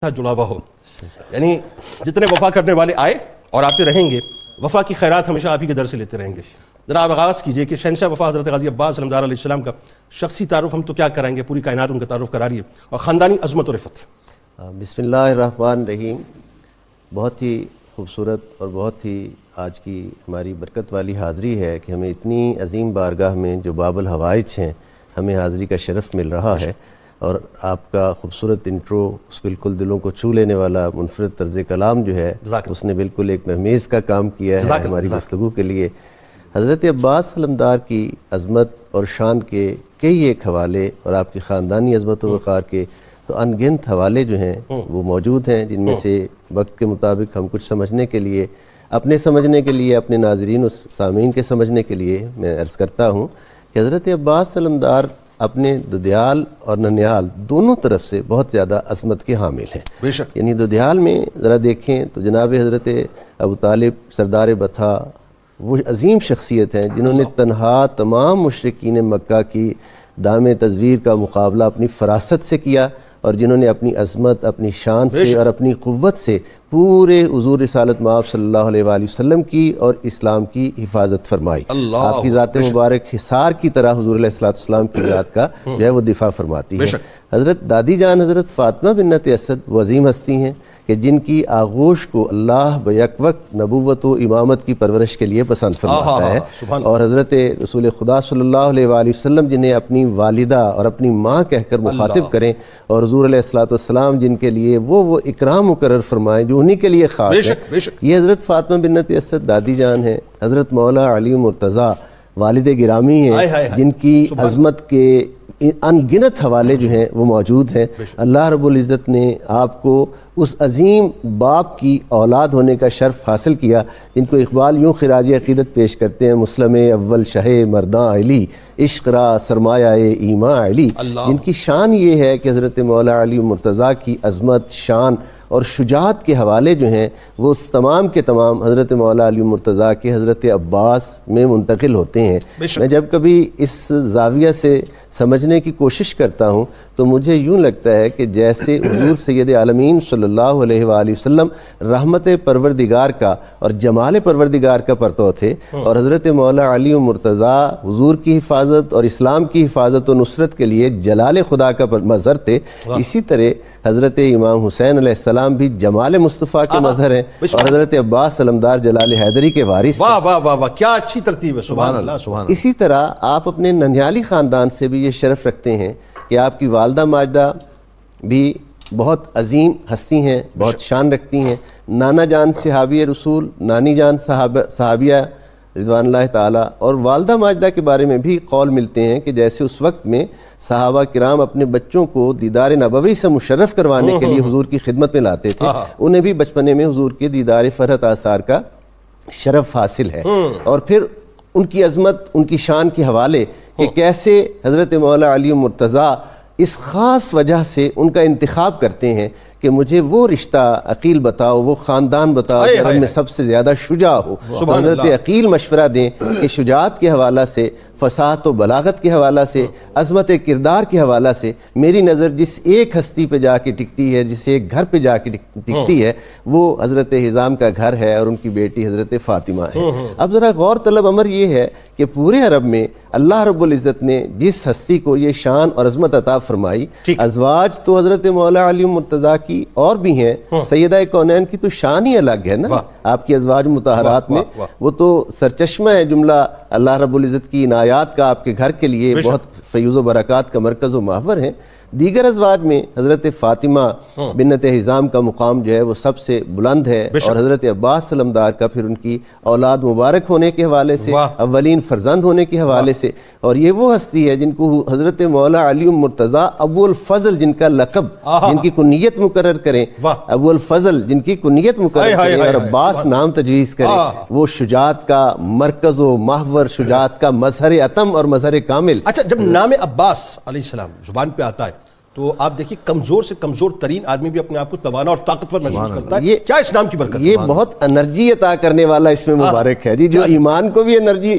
جڑا ہوا ہو. یعنی جتنے وفا کرنے والے آئے اور آتے رہیں گے، وفا کی خیرات ہمیشہ آپ ہی کے در سے لیتے رہیں گے. ذرا آپ آغاز کیجئے کہ شہنشاہ وفا حضرت غازی عباس علمدار علیہ السلام کا شخصی تعارف ہم تو کیا کرائیں گے، پوری کائنات ان کا تعارف کرا رہی ہے، اور خاندانی عظمت و رفت. بسم اللہ الرحمن الرحیم. بہت ہی خوبصورت اور بہت ہی آج کی ہماری برکت والی حاضری ہے کہ ہمیں اتنی عظیم بارگاہ میں جو باب الحوائج ہیں ہمیں حاضری کا شرف مل رہا ہے، اور آپ کا خوبصورت انٹرو اس بالکل دلوں کو چھو لینے والا منفرد طرز کلام جو ہے اس نے بالکل ایک مہمیز کا کام کیا ہے ہماری گفتگو کے لیے. حضرت عباس علمدار کی عظمت اور شان کے کئی ایک حوالے اور آپ کی خاندانی عظمت و وقار کے تو ان گنت حوالے جو ہیں وہ موجود ہیں، جن میں سے وقت کے مطابق ہم کچھ سمجھنے کے لیے، اپنے سمجھنے کے لیے، اپنے ناظرین و سامعین کے سمجھنے کے لیے میں عرض کرتا ہوں کہ حضرت عباس علمدار اپنے دودیال اور ننیال دونوں طرف سے بہت زیادہ عظمت کے حامل ہیں. بے شک. یعنی دودیال میں ذرا دیکھیں تو جناب حضرت ابو طالب سردار بطھا وہ عظیم شخصیت ہیں جنہوں نے تنہا تمام مشرکین مکہ کی دام تزویر کا مقابلہ اپنی فراست سے کیا، اور جنہوں نے اپنی عظمت، اپنی شان سے اور اپنی قوت سے پورے حضور رسالت مآب صلی اللہ علیہ وآلہ وسلم کی اور اسلام کی حفاظت فرمائی. آپ کی ذات مبارک حصار کی طرح حضور علیہ السلام کی ذات کا جو ہے وہ دفاع فرماتی ہے. حضرت دادی جان حضرت فاطمہ بنت اسد وہ عظیم ہستی ہیں کہ جن کی آغوش کو اللہ بیک وقت نبوت و امامت کی پرورش کے لیے پسند فرماتا ہے، اور حضرت رسول خدا صلی اللہ علیہ وآلہ وسلم جنہیں اپنی والدہ اور اپنی ماں کہہ کر مخاطب کریں، اور حضور علیہ السلام جن کے لیے وہ اکرام مقرر فرمائیں جو انہی کے لیے خاص ہے. یہ حضرت فاطمہ بنت اسد دادی جان ہیں. حضرت مولا علی مرتضیٰ والد گرامی ہیں جن کی عظمت کے ان گنت حوالے جو ہیں وہ موجود ہیں. اللہ رب العزت نے آپ کو اس عظیم باپ کی اولاد ہونے کا شرف حاصل کیا جن کو اقبال یوں خراج عقیدت پیش کرتے ہیں: مسلم اول شہ مرداں علی، عشق را سرمایہ ایماں علی. جن کی شان یہ ہے کہ حضرت مولا علی مرتضیٰ کی عظمت، شان اور شجاعت کے حوالے جو ہیں وہ تمام کے تمام حضرت مولا علی مرتضیٰ کے حضرت عباس میں منتقل ہوتے ہیں. میں جب کبھی اس زاویہ سے سمجھنے کی کوشش کرتا ہوں تو مجھے یوں لگتا ہے کہ جیسے حضور سید عالمین صلی اللہ علیہ وآلہ وسلم رحمت پروردگار کا اور جمال پروردگار کا پرتو تھے، اور حضرت مولا علی مرتضیٰ حضور کی حفاظت اور اسلام کی حفاظت و نصرت کے لیے جلال خدا کا مظہر تھے، اسی طرح حضرت امام حسین علیہ السلام بھی جمال مصطفیٰ کے مظہر ہیں، اور حضرت عباس علمدار جلال حیدری کے وارث ہیں. واہ واہ واہ واہ، کیا اچھی ترتیب ہے. سبحان اللہ سبحان اللہ. اسی طرح آپ اپنے ننیالی خاندان سے بھی یہ شرف رکھتے ہیں کہ آپ کی والدہ ماجدہ بھی بہت عظیم ہستی ہیں، بہت شان رکھتی ہیں. نانا جان صحابی رسول، نانی جان صحابیہ رضوان اللہ تعالیٰ، اور والدہ ماجدہ کے بارے میں بھی قول ملتے ہیں کہ جیسے اس وقت میں صحابہ کرام اپنے بچوں کو دیدار نبوی سے مشرف کروانے کے لیے حضور کی خدمت میں لاتے تھے، انہیں بھی بچپنے میں حضور کے دیدار فرحت آثار کا شرف حاصل ہے. اور پھر ان کی عظمت، ان کی شان کے حوالے کہ کیسے حضرت مولا علی مرتضیٰ اس خاص وجہ سے ان کا انتخاب کرتے ہیں کہ مجھے وہ رشتہ عقیل بتاؤ، وہ خاندان بتاؤ جن میں سب سے زیادہ شجاع ہو. حضرت عقیل مشورہ دیں کہ شجاعت کے حوالہ سے، فصاحت و بلاغت کے حوالہ سے، عظمت کردار کے حوالہ سے میری نظر جس ایک ہستی پہ جا کے ٹکتی ہے، جس ایک گھر پہ جا کے ٹکتی ہے، وہ حضرت حزام کا گھر ہے اور ان کی بیٹی حضرت فاطمہ ہے. اب ذرا غور طلب امر یہ ہے کہ پورے عرب میں اللہ رب العزت نے جس ہستی کو یہ شان اور عظمت عطا فرمائی، ازواج تو حضرت مولا علی مرتضیٰ کی اور بھی ہیں، سیدہ کونین کی تو شان ہی الگ ہے نا آپ کی ازواج مطہرات میں. وہ تو سرچشمہ ہے جملہ اللہ رب العزت کی عنایات کا، آپ کے گھر کے لیے بہت فیوز و برکات کا مرکز و محور ہیں. دیگر ازواج میں حضرت فاطمہ بنت حزام کا مقام جو ہے وہ سب سے بلند ہے، اور حضرت عباس علمدار کا پھر ان کی اولاد مبارک ہونے کے حوالے سے، اولین فرزند ہونے کے حوالے سے. اور یہ وہ ہستی ہے جن کو حضرت مولا علی مرتضیٰ ابو الفضل جن کا لقب، جن کی کنیت مقرر کریں، ابو الفضل جن کی کنیت مقرر کریں اور عباس نام تجویز کریں، وہ شجاعت کا مرکز و محور، شجاعت کا مظہر اتم اور مظہر کامل. اچھا، جب نام عباس علیہ السلام زبان پہ آتا ہے تو آپ دیکھیے کمزور سے کمزور ترین آدمی بھی اپنے آپ کو توانا اور طاقتور محسوس کرتا ہے. کیا اس نام کی برکت؟ یہ بہت انرجی عطا کرنے والا اس میں مبارک ہے جی، جو ایمان کو بھی انرجی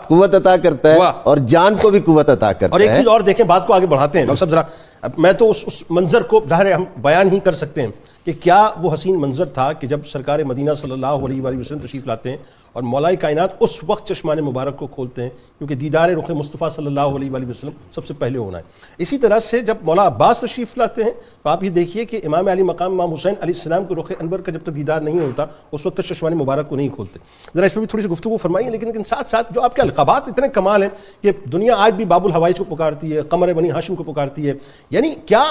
قوت عطا کرتا ہے اور جان کو بھی قوت عطا کرتا ہے. اور ایک چیز اور دیکھیں، بات کو آگے بڑھاتے ہیں ڈاکٹر صاحب، ذرا اب میں تو اس منظر کو ظاہر ہے ہم بیان ہی کر سکتے ہیں کہ کیا وہ حسین منظر تھا کہ جب سرکار مدینہ صلی اللہ علیہ وآلہ وسلم تشریف لاتے ہیں اور مولا کائنات اس وقت چشمان مبارک کو کھولتے ہیں، کیونکہ دیدار رخ مصطفیٰ صلی اللہ علیہ وآلہ وسلم سب سے پہلے ہونا ہے۔ اسی طرح سے جب مولا عباس تشریف لاتے ہیں تو آپ یہ دیکھیے کہ امام علی مقام امام حسین علیہ السلام کے رخ انور کا جب تک دیدار نہیں ہوتا اس وقت تک چشمان مبارک کو نہیں کھولتے۔ ذرا اس میں بھی تھوڑی سی گفتگو فرمائیے، لیکن ساتھ ساتھ جو آپ کے القابات اتنے کمال ہیں کہ دنیا آج بھی باب الحوائج کو پکارتی ہے، قمر بنی ہاشم کو پکارتی ہے، یعنی کیا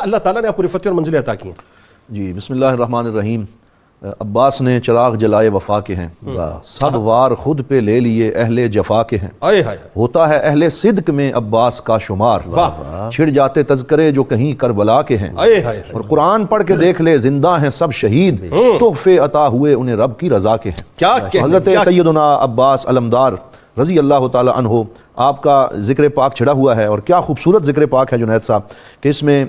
اللہ تعالیٰ نے آپ کو رفعت اور منزلیں عطا کی ہیں؟ جی بسم اللہ الرحمن الرحیم۔ عباس نے چراغ جلائے وفا کے ہیں، صد وار خود پہ لے لیے اہل جفا کے ہیں، ہوتا ہے اہل صدق میں عباس کا شمار، چھڑ جاتے تذکرے جو کہیں کربلا کے ہیں، اور قرآن پڑھ کے دیکھ لے زندہ ہیں سب شہید، تحفے عطا ہوئے انہیں رب کی رضا کے ہیں۔ حضرت سیدنا عباس علمدار رضی اللہ تعالی عنہ، آپ کا ذکر پاک چھڑا ہوا ہے، اور کیا خوبصورت ذکر پاک ہے جنید صاحب کہ اس میں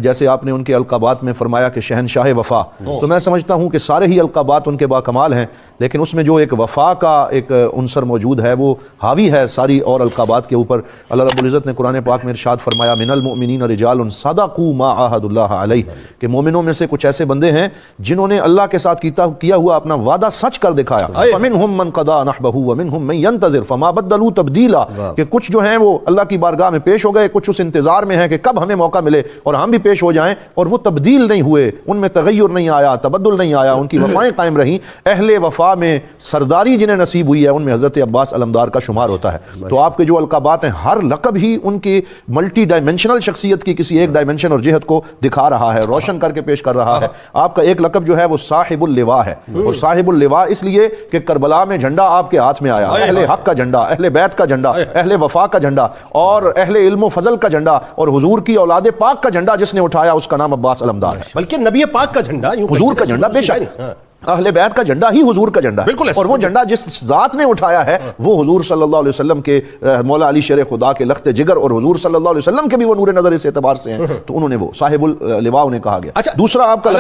جیسے آپ نے ان کے القابات میں فرمایا کہ شہنشاہ وفا، تو میں سمجھتا ہوں کہ سارے ہی القابات ان کے با کمال ہیں، لیکن اس میں جو ایک وفا کا ایک عنصر موجود ہے وہ حاوی ہے ساری اور القابات کے اوپر۔ اللہ رب العزت نے قرآن پاک میں ارشاد فرمایا من المؤمنین رجال صدقوا ما عاہدوا اللہ علیہ، کہ مومنوں میں سے کچھ ایسے بندے ہیں جنہوں نے اللہ کے ساتھ کیا ہوا اپنا وعدہ سچ کر دکھایا۔ فمنہم من قضا نحبہ ومنہم من ینتظر فما بدلوا تبدیلا، کہ کچھ جو ہیں وہ اللہ کی بارگاہ میں پیش ہو گئے، کچھ اس انتظار میں ہیں کہ کب ہمیں موقع ملے اور ہم بھی پیش ہو جائیں، اور وہ تبدیل نہیں ہوئے، ان میں تغیر نہیں آیا، تبدل نہیں آیا، ان کی وفائیں قائم رہیں۔ اہل وفا میں سرداری جنہیں نصیب ہوئی ہے ان میں حضرت عباس علمدار کا شمار ہوتا ہے۔ تو آپ کے جو القابات ہیں ہر لقب ہی ان کی ملٹی ڈائمنشنل شخصیت کی کسی ایک ڈائمنشن اور جہت کو دکھا رہا ہے، روشن کر کے پیش کر رہا ہے۔ آپ کا ایک لقب جو ہے وہ صاحب اللواء ہے، اور صاحب اللواء اس لیے کہ کربلا میں جھنڈا آپ کے ہاتھ میں آیا، اہل حق کا جھنڈا، اہل بیت کا جھنڈا، اہل وفا کا جھنڈا، اور اہل علم و فضل کا جھنڈا، اور حضور کی اولاد پاک کا جھنڈا جس نے اٹھایا اس کا نام عباس علمدار ہے، بلکہ نبی پاک کا جھنڈا، حضور کا جھنڈا، بے شک اہل بیت کا جھنڈا ہی حضور کا جھنڈا ہے، اور وہ جھنڈا جس ذات نے اٹھایا ہے وہ حضور صلی اللہ علیہ وسلم کے مولا علی شیر خدا کے لخت جگر، اور حضور صلی اللہ علیہ وسلم کے بھی وہ نور نظر اس اعتبار سے ہیں، تو انہوں نے وہ صاحب اللواء انہیں کہا گیا۔ اچھا دوسرا آپ کا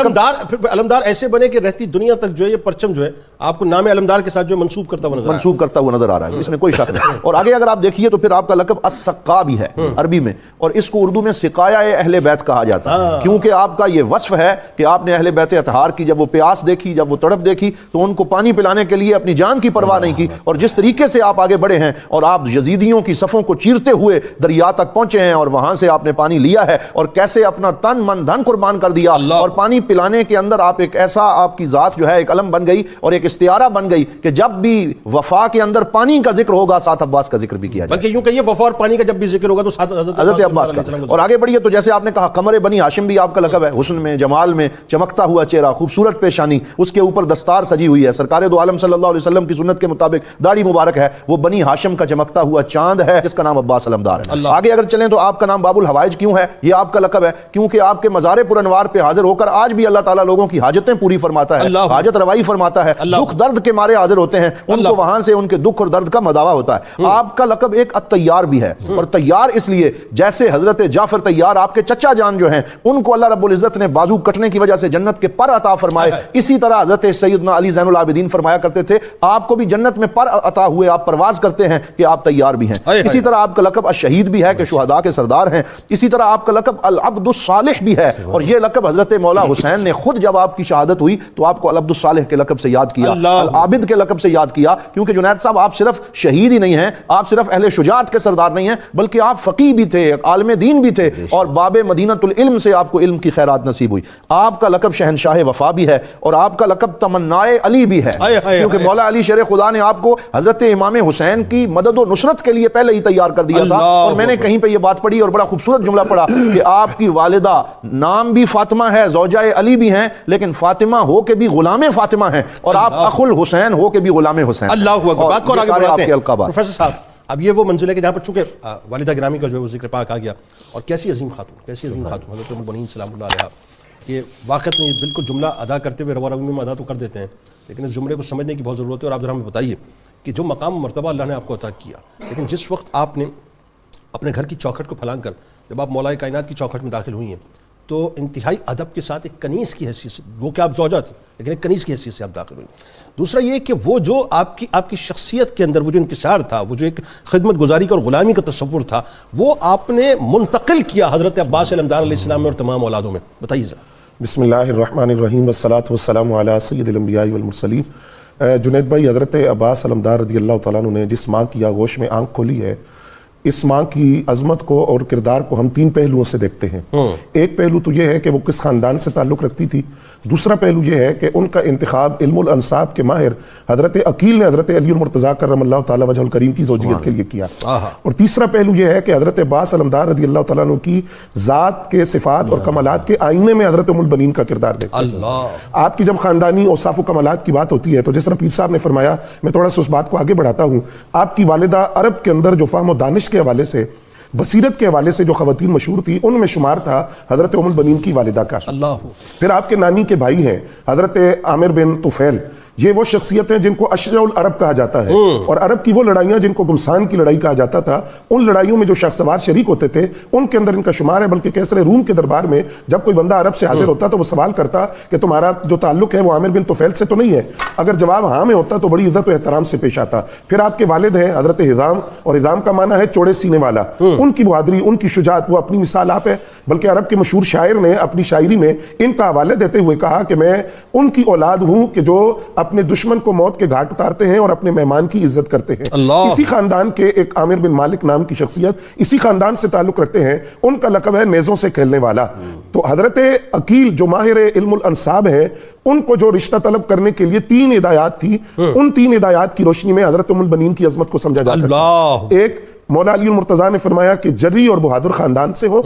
علمدار ایسے بنے کہ رہتی دنیا تک جو ہے یہ پرچم جو ہے آپ کو نام علمدار کے ساتھ جو منسوب کرتا ہوا نظر آ رہا ہے، اس میں کوئی شک نہیں۔ اور آگے اگر آپ دیکھیے تو پھر آپ کا لقب السقا بھی ہے عربی میں، اور اس کو اردو میں سقایا اہل بیت کہا جاتا ہے، کیونکہ آپ کا یہ وصف ہے کہ آپ نے اہل بیت اطہار کی جب وہ پیاس دیکھی، جب وہ تڑپ دیکھی، تو ان کو پانی پلانے کے لیے اپنی جان کی پرواہ نہیں کی، اور جس طریقے سے آپ آگے بڑھے ہیں اور آپ یزیدیوں کی صفوں کو چیرتے ہوئے دریا تک پہنچے ہیں اور وہاں سے آپ نے پانی لیا ہے، اور کیسے اپنا تن من دھن قربان کر دیا، اور پانی پلانے کے اندر آپ ایک ایسا آپ کی ذات جو ہے ایک علم بن گئی اور ایک استعارہ بن گئی کہ جب بھی وفا کے اندر پانی کا ذکر ہوگا ساتھ عباس کا ذکر بھی کیا جائے، بلکہ یوں کہیے وفا اور پانی کا جب بھی ذکر ہوگا تو ساتھ حضرت عباس کا۔ اور آگے بڑھیے تو جیسے آپ نے کہا قمر بنی ہاشم بھی آپ کا لقب ہے، حسن میں، جمال میں، چمکتا ہوا چہرہ، خوبصورت پیشانی، اس کے اوپر دستار سجی ہوئی ہے، سرکار دو عالم صلی اللہ علیہ وسلم کی سنت کے مطابق داڑھی مبارک ہے، وہ بنی ہاشم کا چمکتا ہوا چاند ہے جس کا نام عباس علمدار ہے۔ آگے اگر چلیں تو آپ کا نام باب الحوائج کیوں ہے؟ یہ آپ کا لقب ہے کیونکہ آپ کے مزار پر انوار پہ حاضر ہو کر آج بھی اللہ تعالیٰ لوگوں کی حاجتیں پوری فرماتا ہے، حاجت روائی فرماتا ہے، دکھ درد کے مارے حاضر ہوتے ہیں، ان کو وہاں سے ان کے دکھ اور درد کا مداوا ہوتا ہے۔ آپ کا لقب ایک الطیار بھی ہے، اور طیار اس لیے جیسے حضرت جعفر طیار آپ کے چچا جان جو ہیں ان کو اللہ رب العزت نے بازو کٹنے کی وجہ سے جنت کے پر عطا فرمائے، اسی طرح حضرت سیدنا علی زین العابدین فرمایا کرتے تھے آپ کو بھی جنت میں پر عطا ہوئے، آپ پرواز کرتے ہیں کہ آپ تیار بھی ہیں۔ اسی طرح آپ کا لقب الشہید بھی ہے کہ شہداء کے سردار ہیں، اسی طرح آپ کا لقب العبد الصالح بھی ہے، اور یہ لقب حضرت مولا حسین نے خود جب آپ کی شہادت ہوئی تو آپ کو العبد الصالح کے لقب سے یاد کیا، العابد کے لقب سے یاد کیا، کیونکہ جنید صاحب آپ صرف شہید ہی نہیں ہیں، آپ صرف اہل شجاعت کے سردار نہیں ہیں، بلکہ آپ فقیہ بھی تھے، عالم دین بھی تھے، اور باب مدینۃ العلم سے آپ کو علم کی خیرات نصیب ہوئی۔ آپ کا لقب شہنشاہ وفا بھی ہے، اور آپ کا لقب تمنائے علی بھی ہے، کیونکہ مولا علی شیر خدا نے آپ کو حضرت امام حسین کی مدد و نصرت کے لیے پہلے ہی تیار کر دیا تھا۔ اور میں نے کہیں پہ یہ بات پڑھی اور بڑا خوبصورت جملہ پڑھا کہ آپ کی والدہ نام بھی فاطمہ ہے، زوجہ علی بھی ہیں، لیکن فاطمہ ہو کے بھی غلام فاطمہ ہیں، اور آپ اخو الحسین ہو کے بھی غلام حسین۔ اللہ اکبر۔ بات کو آگے بڑھاتے ہیں پروفیسر صاحب، اب یہ وہ منزل ہے کہ جہاں پر چونکہ والدہ گرامی کا جو ہے وہ ذکر پاک آ گیا، اور کیسی عظیم خاتون حضرت ام البنین سلام اللہ علیہا، یہ واقعات میں بالکل جملہ ادا کرتے ہوئے روا روی میں ادا تو کر دیتے ہیں، لیکن اس جملے کو سمجھنے کی بہت ضرورت ہے۔ اور آپ ذرا ہمیں بتائیے کہ جو مقام مرتبہ اللہ نے آپ کو عطا کیا، لیکن جس وقت آپ نے اپنے گھر کی چوکھٹ کو پھلانگ کر جب آپ مولا کائنات کی چوکھٹ میں داخل ہوئی ہیں تو انتہائی ادب کے ساتھ ایک کنیز کی حیثیت سے، وہ کہ آپ زوجہ تھی لیکن ایک کنیز کی حیثیت سے آپ داخل ہوئی. دوسرا یہ کہ وہ جو آپ کی شخصیت کے اندر وہ جو انکسار تھا، وہ جو ایک خدمت گزاری کا اور غلامی کا تصور تھا، وہ آپ نے منتقل کیا حضرت عباس علمدار علیہ السلام میں اور تمام اولادوں میں. بتائیے ذرا. بسم اللہ الرحمن الرحیم والصلاة والسلام علی سید الانبیاء والمرسلین. جنید بھائی، حضرت عباس علمدار رضی اللہ تعالیٰ عنہ نے جس ماں کی آغوش میں آنکھ کھولی ہے، اس ماں کی عظمت کو اور کردار کو ہم 3 پہلوؤں سے دیکھتے ہیں. ایک پہلو تو یہ ہے کہ وہ کس خاندان سے تعلق رکھتی تھی. دوسرا پہلو یہ ہے کہ ان کا انتخاب علم الانساب کے ماہر حضرت عقیل نے حضرت علی المرتضیٰ کرم اللہ تعالیٰ وجہ الکریم کی زوجیت کے لیے کیا. اور تیسرا پہلو یہ ہے کہ حضرت عباس علمدار رضی اللہ تعالیٰ عنہ کی ذات کے صفات اور کمالات کے آئینے میں حضرت ام البنین کا کردار دیکھتے ہیں. آپ کی جب خاندانی اوصاف و کمالات کی بات ہوتی ہے تو جس طرح پیر صاحب نے فرمایا، میں تھوڑا سا اس بات کو آگے بڑھاتا ہوں. آپ کی والدہ عرب کے اندر جو فہم و دانش کے حوالے سے، بصیرت کے حوالے سے جو خواتین مشہور تھی، ان میں شمار تھا حضرت ام البنین کی والدہ کا. پھر آپ کے نانی کے بھائی ہیں حضرت عامر بن طفیل. یہ وہ شخصیت ہیں جن کو اشجع العرب کہا جاتا ہے، اور عرب کی وہ لڑائیاں جن کو گمسان کی لڑائی کہا جاتا تھا، ان لڑائیوں میں جو شاہ سوار شریک ہوتے تھے ان کے اندر ان کا شمار ہے. بلکہ کیسر روم کے دربار میں جب کوئی بندہ عرب سے حاضر ہوتا تو وہ سوال کرتا کہ تمہارا جو تعلق ہے وہ عامر بن طفیل سے تو نہیں ہے؟ اگر جواب ہاں میں ہوتا تو بڑی عزت و احترام سے پیش آتا. پھر آپ کے والد ہیں حضرت ہضام، اور ہضام کا معنی ہے چوڑے سینے والا. ان کی بہادری، ان کی شجاعت، وہ اپنی مثال آپ ہے. بلکہ عرب کے مشہور شاعر نے اپنی شاعری میں ان کا حوالہ دیتے ہوئے کہا کہ میں ان کی اولاد ہوں کہ جو اپنے دشمن کو موت کے گھاٹ اتارتے ہیں اور اپنے مہمان کی عزت کرتے ہیں. اسی خاندان کے ایک عامر بن مالک نام کی شخصیت اسی خاندان سے تعلق رکھتے ہیں، ان کا لقب ہے نیزوں سے کھیلنے والا. تو حضرت عقیل جو ماہر علم الانساب ہیں، ان کو جو رشتہ طلب کرنے کے لیے 3 ہدایات تھی، ان 3 ہدایات کی روشنی میں حضرت ام البنین کی عظمت کو سمجھا جا سکتا ہے. ایک، مولا علی المرتضیٰ نے فرمایا کہ جری اور بہادر خاندان سے ہو.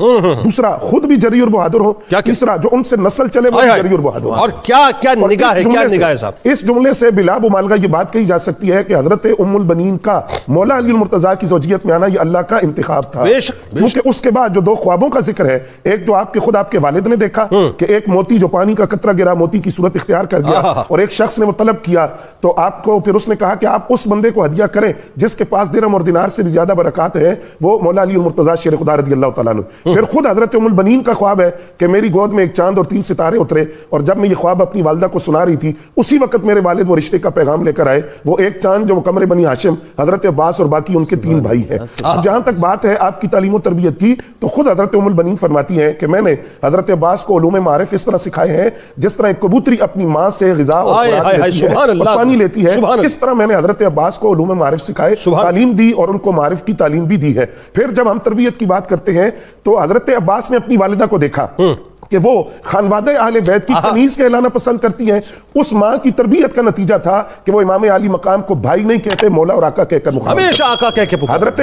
دوسرا، خود بھی جری اور بہادر ہو. تیسرا، جو ان سے نسل چلے وہ جری اور بہادر ہو. اور کیا نگاہ ہے، کیا نگاہ ہے صاحب. اس جملے سے بلا مبالغہ یہ بات کہی جا سکتی ہے کہ حضرت ام البنین کا مولا علی المرتضیٰ کی زوجیت میں آنا یہ اللہ کا انتخاب تھا. کیونکہ اس کے بعد جو 2 خوابوں کا ذکر ہے، ایک جو آپ کے والد نے دیکھا کہ ایک موتی جو پانی کا قطرہ گرا موتی کی صورت اختیار کر گیا، اور ایک شخص نے وہ طلب کیا تو آپ کو پھر اس نے کہا کہ آپ اس بندے کو ہدیہ کریں جس کے پاس درہم اور دینار سے بھی زیادہ برکات ہے، وہ مولا علی المرتضیٰ شیر خدا رضی اللہ تعالیٰ عنہ. پھر خود حضرت ام البنین کا خواب ہے کہ میری گود میں ایک چاند اور 3 ستارے اترے، اور جب میں یہ خواب اپنی والدہ کو سنا رہی تھی اسی وقت میرے والد وہ رشتے کا پیغام لے کر آئے. وہ ایک چاند جو وہ قمر بنی ہاشم، حضرت عباس اور باقی ان کے 3 بھائی ہیں. اب جہاں تک بات ہے آپ کی تعلیم و تربیت کی، تو خود حضرت ام البنین فرماتی ہیں کہ میں نے حضرت عباس کو علوم معارف اس طرح سکھائے ہیں جس طرح ایک کبوتری اپنی ماں سے غذا اور پانی لیتی ہے، اس طرح میں نے حضرت عباس کو علوم معارف سکھائے، تعلیم دی اور ان کو معارف کی تعلیم بھی دی ہے. پھر جب ہم تربیت کی بات کرتے ہیں تو حضرت عباس نے اپنی والدہ کو دیکھا کہ وہ خانوادہ اہل بیت کی کنیز کہلانا پسند کرتی ہیں. اس ماں کی تربیت کا نتیجہ تھا کہ وہ امام علی مقام کو بھائی نہیں کہتے، مولا اور آقا کہہ کر ہمیشہ آقا کہہ کے پکارتے. حضرت